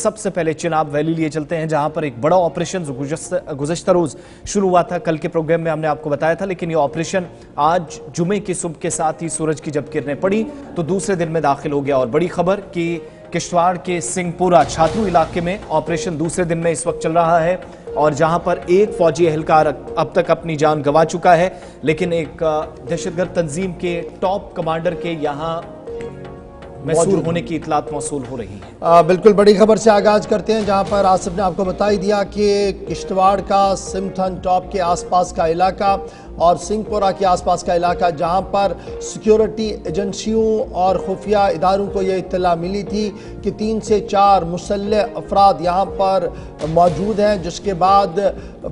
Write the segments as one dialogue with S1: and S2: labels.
S1: सबसे पहले चिनाब वैली लिए चलते हैं, जहां पर एक बड़ा ऑपरेशन गुज़श्ता रोज शुरू हुआ था। कल के प्रोग्राम में हमने आपको बताया था, लेकिन ये ऑपरेशन आज जुमे की सुबह के साथ ही सूरज की जब किरणें पड़ी तो दूसरे दिन में दाखिल हो गया। और बड़ी खबर कि किश्तवाड़ के सिंहपुरा छात्रू इलाके में ऑपरेशन दूसरे दिन में इस वक्त चल रहा है, और जहां पर एक फौजी एहलकार अब तक अपनी जान गंवा चुका है, लेकिन एक दहशतगर्द तंजीम के टॉप कमांडर के यहां मौजूद होने की इतलात मौसूल हो रही है।
S2: बिल्कुल बड़ी खबर से आगाज करते हैं, जहां पर आसिफ ने आपको बता ही दिया कि किश्तवाड़ का सिमथन टॉप के आसपास का इलाका और सिंहपुरा के आसपास का इलाका, जहां पर सिक्योरिटी एजेंसियों और खुफिया इदारों को यह इत्तला मिली थी कि 3 से 4 मुसल्लह अफराद यहां पर मौजूद हैं, जिसके बाद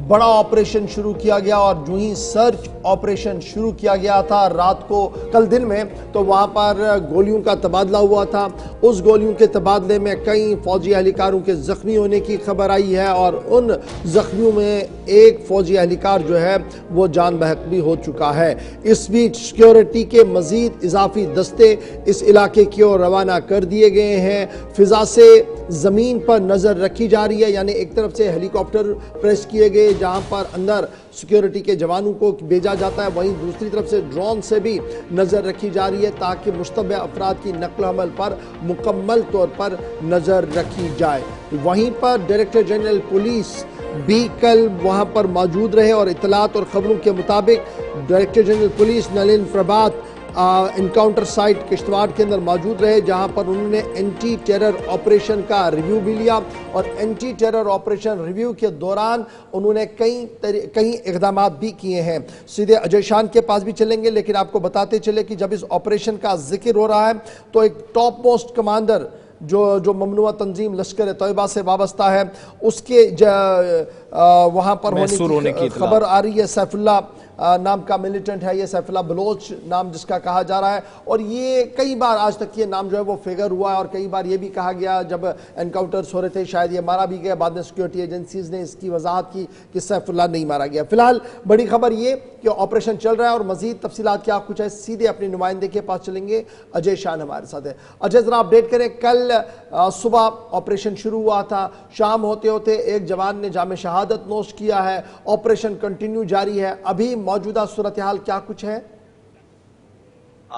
S2: बड़ा ऑपरेशन शुरू किया गया। और जो ही सर्च ऑपरेशन शुरू किया गया था रात को कल दिन में, तो वहां पर गोलियों का तबादला हुआ था। उस गोलियों के तबादले में कई फौजी एहलकारों के जख्मी होने की खबर आई है, और उन जख्मियों में एक फौजी एहलकार जो है वो जान भी हो चुका है। इस बीच सिक्योरिटी के मजीद इजाफी दस्ते इस इलाके की ओर रवाना कर दिए गए हैं। फिजा से जमीन पर नजर रखी जा रही है, यानी एक तरफ से हेलीकॉप्टर प्रेस किए गए जहां पर अंदर सिक्योरिटी के जवानों को भेजा जाता है, वहीं दूसरी तरफ से ड्रोन से भी नजर रखी जा रही है ताकि मुश्तबह अफराद की नकल हमल पर मुकम्मल तौर पर नजर रखी जाए। वहीं पर डायरेक्टर जनरल पुलिस भी कल वहां पर मौजूद रहे, और इतलात और खबरों के मुताबिक डायरेक्टर जनरल पुलिस नलिन प्रभात इनकाउंटर साइट किश्तवाड़ के अंदर मौजूद रहे, जहां पर उन्होंने एंटी टेरर ऑपरेशन का रिव्यू भी लिया। और एंटी टेरर ऑपरेशन रिव्यू के दौरान उन्होंने कई इकदाम भी किए हैं। सीधे अजय शान के पास भी चलेंगे, लेकिन आपको बताते चले कि जब इस ऑपरेशन का जिक्र हो रहा है तो एक टॉप मोस्ट कमांडर जो ममनुआ तंजीम लश्कर तैयबा से वाबस्ता है, उसके वहां पर होने की खबर आ रही है। सैफुल्ला नाम का मिलिटेंट है, ये सैफुल्ला बलोच नाम जिसका कहा जा रहा है, और ये कई बार आज तक ये नाम जो है वो फिगर हुआ है, और कई बार ये भी कहा गया जब एनकाउंटर्स हो रहे थे शायद ये मारा भी गया। बाद में सिक्योरिटी एजेंसीज ने इसकी वजाहत की कि सैफुल्ला नहीं मारा गया। फिलहाल बड़ी खबर ये कि ऑपरेशन चल रहा है, और मजीद तफसीलात क्या कुछ है सीधे अपने नुमाइंदे के पास चलेंगे। अजय शान हमारे साथ है। अजय जरा अपडेट करें, कल सुबह ऑपरेशन शुरू हुआ था, शाम होते होते एक जवान ने जामे शहादत नोश किया है, ऑपरेशन कंटिन्यू जारी है। अभी मौजूदा सूरत हाल क्या कुछ है?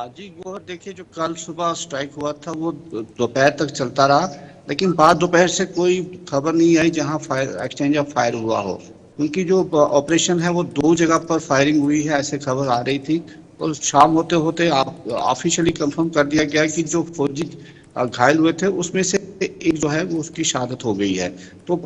S3: जी वो देखिए, जो कल सुबह स्ट्राइक हुआ था वो दोपहर तक चलता रहा, लेकिन बाद दोपहर से कोई खबर नहीं आई जहां फायर एक्सचेंज ऑफ फायर हुआ हो, क्योंकि जो ऑपरेशन है वो 2 जगह पर फायरिंग हुई है ऐसे खबर आ रही थी। और शाम होते होते ऑफिशियली कंफर्म कर दिया गया कि जो फौजी घायल हुए थे उसमें से एक जो है वो उसकी शहादत हो गई है। तो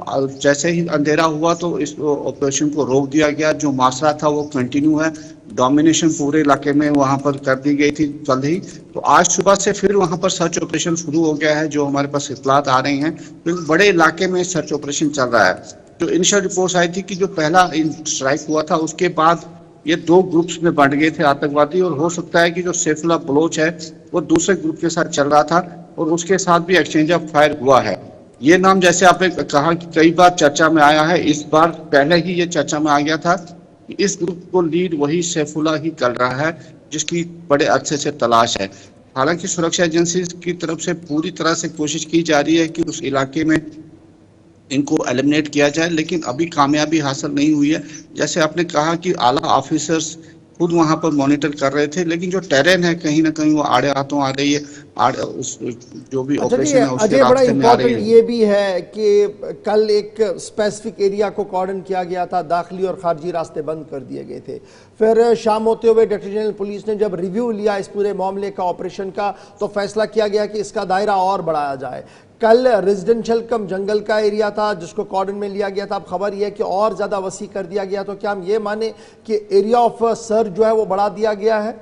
S3: जैसे ही अंधेरा हुआ तो इस ऑपरेशन को रोक दिया गया। जो मासरा था वो कंटिन्यू है, डोमिनेशन पूरे इलाके में वहां पर कर दी गई थी कल ही। तो आज सुबह से फिर वहां पर सर्च ऑपरेशन शुरू हो गया है, जो हमारे पास इत्तलात आ रही हैं। तो बड़े इलाके में सर्च ऑपरेशन चल रहा है। जो इनिशियल रिपोर्ट्स आई थी कि जो पहला स्ट्राइक हुआ था उसके बाद ये 2 ग्रुप्स में बांट गए थे आतंकवादी, और हो सकता है कि जो सैफुल्ला बलोच है वो दूसरे ग्रुप के साथ चल रहा था, और उसके साथ भी एक्सचेंज ऑफ फायर हुआ है। ये नाम जैसे आपने कहा कि कई बार चर्चा में आया है, इस बार पहले ही ये चर्चा में आ गया था कि इस ग्रुप को लीड वही सैफुल्ला ही कर रहा है, जिसकी बड़े अरसे से तलाश है। हालांकि सुरक्षा एजेंसी की तरफ से पूरी तरह से कोशिश की जा रही है कि उस इलाके में इनको एलिमिनेट किया जाए, लेकिन अभी कामयाबी हासिल नहीं हुई है। जैसे आपने कहा कि आला ऑफिसर्स खुद वहां पर मॉनिटर कर रहे थे, लेकिन जो टेरेन है कहीं ना कहीं वो आड़े हाथों आ रही है, उस जो भी ऑपरेशन है उसके रास्ते में आ रही है।
S2: ये भी है कि कल एक स्पेसिफिक एरिया को कॉर्डन किया गया था, दाखिली और खारजी रास्ते बंद कर दिए गए थे। फिर शाम होते हुए डायरेक्टर जनरल पुलिस ने जब रिव्यू लिया इस पूरे मामले का, ऑपरेशन का, तो फैसला किया गया कि इसका दायरा और बढ़ाया जाए। कल रेजिडेंशियल कम जंगल का एरिया था जिसको कॉर्डन में लिया गया था, अब खबर यह है कि और ज्यादा वसी कर दिया गया। तो क्या हम ये माने कि एरिया ऑफ सर्च जो है वो बढ़ा दिया गया है?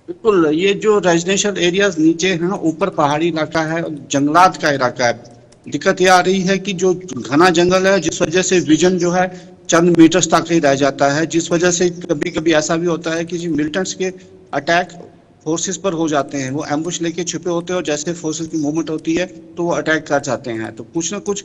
S3: बिल्कुल, ये जो रेजिडेंशियल एरियाज नीचे हैं, ऊपर पहाड़ी इलाका है, जंगलात का इलाका है। दिक्कत ये आ रही है कि जो घना जंगल है, जिस वजह से विजन जो है चंद मीटर्स तक ही रह जाता है, जिस वजह से कभी कभी ऐसा भी होता है कि मिलिटेंट्स के अटैक फोर्सेस पर हो जाते हैं। वो एम्बुश लेके छुपे होते हैं, और जैसे फोर्सेस की मूवमेंट होती है तो वो अटैक कर जाते हैं। तो कुछ ना कुछ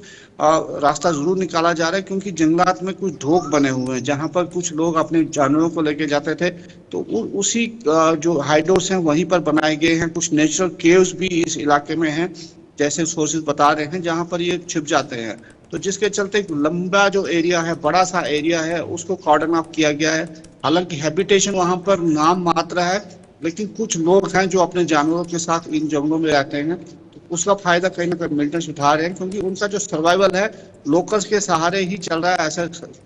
S3: रास्ता जरूर निकाला जा रहा है, क्योंकि जंगलात में कुछ ढोक बने हुए हैं जहां पर कुछ लोग अपने जानवरों को लेके जाते थे, तो उसी जो हाइडोर्स हैं वहीं पर बनाए गए हैं। कुछ नेचुरल केव्स भी इस इलाके में हैं, जैसे सोर्सेज बता रहे हैं जहां पर ये छिप जाते हैं। तो जिसके चलते एक लंबा जो एरिया है, बड़ा सा एरिया है, उसको कॉर्डन ऑफ किया गया है। हालांकि हैबिटेशन वहां पर नाम मात्र है, लेकिन कुछ लोग हैं जो अपने जानवरों के साथ इन जंगलों में रहते हैं, तो उसका फायदा कहीं ना कहीं मिलिटेंट्स उठा रहे हैं, क्योंकि उनका जो सर्वाइवल है लोकल्स के सहारे ही चल रहा है। ऐसा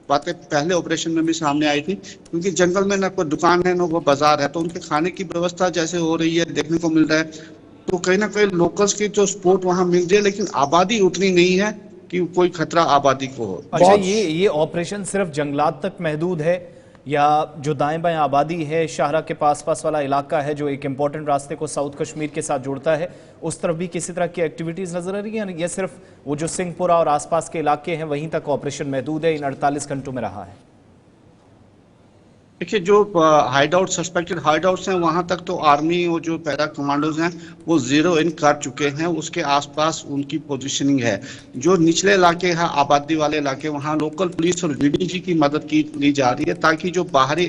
S3: बातें पहले ऑपरेशन में भी सामने आई थी, क्योंकि जंगल में ना कोई दुकान है ना वो बाजार है, तो उनके खाने की व्यवस्था जैसे हो रही है देखने को मिल रहा है। तो कहीं ना कहीं लोकल्स की जो सपोर्ट वहां मिल रही है, लेकिन आबादी उतनी नहीं है कि कोई खतरा आबादी को हो।
S1: अच्छा, ये ऑपरेशन सिर्फ जंगलात तक महदूद है, या जो दाएं बाएं आबादी है, शाहरा के पास पास वाला इलाका है जो एक इंपॉर्टेंट रास्ते को साउथ कश्मीर के साथ जोड़ता है, उस तरफ भी किसी तरह की एक्टिविटीज नजर आ रही है? या सिर्फ वो जो सिंहपुरा और आसपास के इलाके हैं वहीं तक ऑपरेशन महदूद है, इन 48 घंटों में रहा है?
S3: देखिए, जो hide out suspected hide outs हैं वहां तक तो आर्मी और जो पैरा कमांडोज हैं वो जीरो इन कर चुके हैं, उसके आसपास उनकी पोजीशनिंग है। जो निचले इलाके हैं, आबादी वाले इलाके, वहां लोकल पुलिस और वीडीजी की मदद की ली जा रही है, ताकि जो बाहरी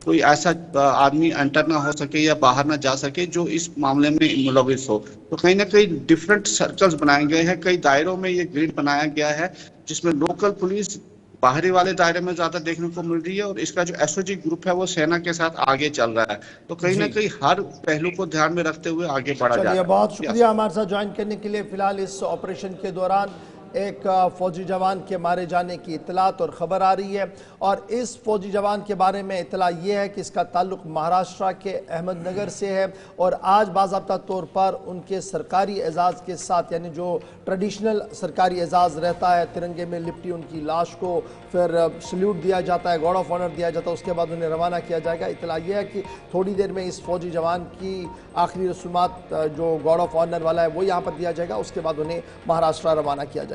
S3: कोई ऐसा आदमी एंटर ना हो सके या बाहर ना जा सके जो इस मामले में मुलविस हो। तो कहीं ना कहीं डिफरेंट सर्कल्स बनाए गए हैं, कई दायरों में ये ग्रिड बनाया गया है, जिसमें लोकल पुलिस बाहरी वाले दायरे में ज्यादा देखने को मिल रही है, और इसका जो एसओजी ग्रुप है वो सेना के साथ आगे चल रहा है। तो कहीं ना कहीं हर पहलू को ध्यान में रखते हुए आगे बढ़ा जा रहा है।
S2: बहुत शुक्रिया हमारे साथ ज्वाइन करने के लिए। फिलहाल इस ऑपरेशन के दौरान एक फौजी जवान के मारे जाने की इतलात और ख़बर आ रही है, और इस फौजी जवान के बारे में इतला ये है कि इसका ताल्लुक महाराष्ट्र के अहमदनगर से है, और आज बाज़ाब्ता तौर पर उनके सरकारी एजाज़ के साथ, यानी जो ट्रेडिशनल सरकारी एजाज़ रहता है, तिरंगे में लिपटी उनकी लाश को फिर सल्यूट दिया जाता है, गार्ड ऑफ ऑनर दिया जाता है, उसके बाद उन्हें रवाना किया जाएगा। इतला यह है कि थोड़ी देर में इस फौजी जवान की आखिरी रसूमात जो गार्ड ऑफ ऑनर वाला है वो यहाँ पर दिया जाएगा, उसके बाद उन्हें महाराष्ट्र रवाना किया जाएगा।